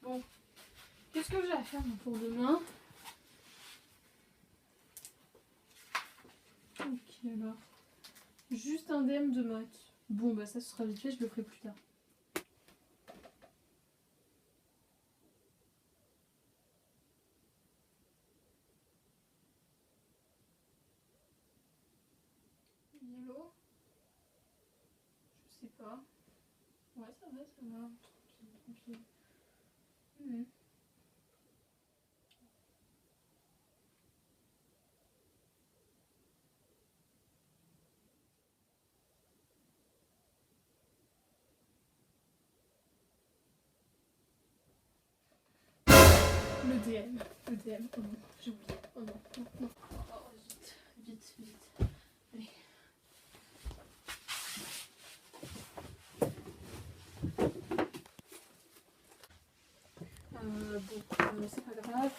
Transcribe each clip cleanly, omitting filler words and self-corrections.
Bon, qu'est-ce que j'ai à faire pour demain? Ok, alors. Juste un DM de maths. Bon, bah ça, ce sera vite fait, je le ferai plus tard. Hello? Je sais pas. Ouais, ça va, ça va. Tranquille, tranquille. Le DM. Le DM. Oh non, j'ai oublié. Oh non, non, non. Oh, vite, vite, vite. Allez. Bon, c'est pas grave.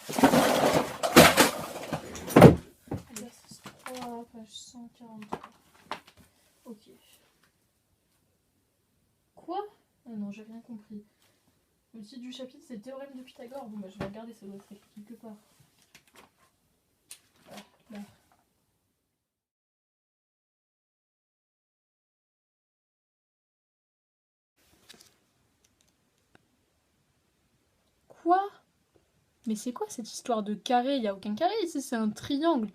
Exercice 3, page 143. Ok. Quoi? Ah non, j'ai rien compris. Le titre du chapitre, c'est théorème de Pythagore. Bon, bah je vais regarder, ça doit être écrit quelque part. Ah, là. Quoi? Mais c'est quoi cette histoire de carré? Il n'y a aucun carré ici, c'est un triangle.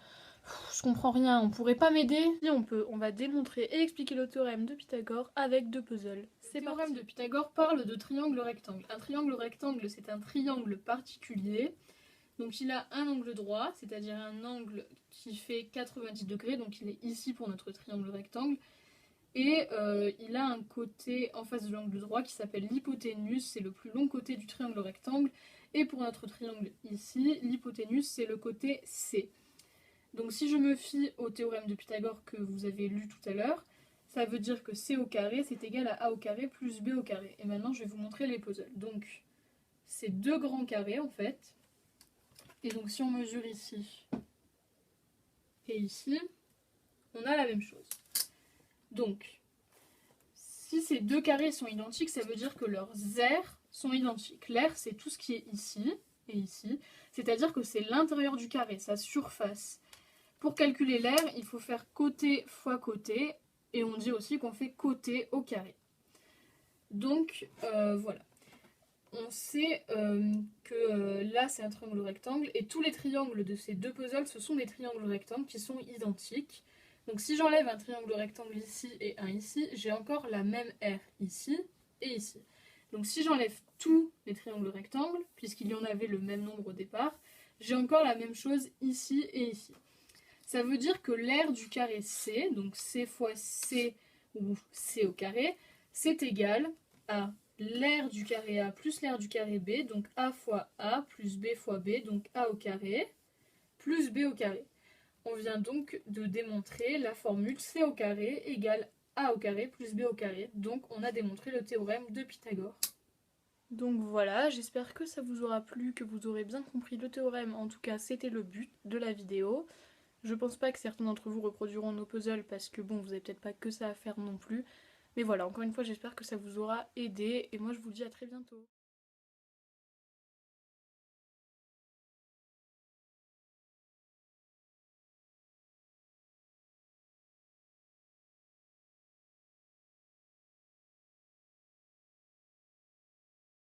Je comprends rien, on pourrait pas m'aider? Si on va démontrer et expliquer le théorème de Pythagore avec 2 puzzles. Le théorème de Pythagore parle de triangle rectangle. Un triangle rectangle, c'est un triangle particulier. Donc il a un angle droit, c'est-à-dire un angle qui fait 90 degrés, donc il est ici pour notre triangle rectangle. Et il a un côté en face de l'angle droit qui s'appelle l'hypoténuse, c'est le plus long côté du triangle rectangle. Et pour notre triangle ici, l'hypoténuse, c'est le côté C. Donc si je me fie au théorème de Pythagore que vous avez lu tout à l'heure, ça veut dire que C au carré, c'est égal à A au carré plus B au carré. Et maintenant, je vais vous montrer les puzzles. Donc, c'est 2 grands carrés, en fait. Et donc, si on mesure ici et ici, on a la même chose. Donc, si ces 2 carrés sont identiques, ça veut dire que leurs aires sont identiques. L'aire, c'est tout ce qui est ici et ici. C'est-à-dire que c'est l'intérieur du carré, sa surface. Pour calculer l'aire, il faut faire côté fois côté. Et on dit aussi qu'on fait côté au carré. Donc, voilà. On sait que là, c'est un triangle rectangle. Et tous les triangles de ces 2 puzzles, ce sont des triangles rectangles qui sont identiques. Donc si j'enlève un triangle rectangle ici et un ici, j'ai encore la même aire ici et ici. Donc si j'enlève tous les triangles rectangles, puisqu'il y en avait le même nombre au départ, j'ai encore la même chose ici et ici. Ça veut dire que l'aire du carré C, donc C fois C ou C au carré, c'est égal à l'aire du carré A plus l'aire du carré B, donc A fois A plus B fois B, donc A au carré, plus B au carré. On vient donc de démontrer la formule C au carré égale A au carré plus B au carré. Donc on a démontré le théorème de Pythagore. Donc voilà, j'espère que ça vous aura plu, que vous aurez bien compris le théorème. En tout cas, c'était le but de la vidéo. Je pense pas que certains d'entre vous reproduiront nos puzzles parce que bon, vous avez peut-être pas que ça à faire non plus. Mais voilà, encore une fois, j'espère que ça vous aura aidé et moi je vous dis à très bientôt.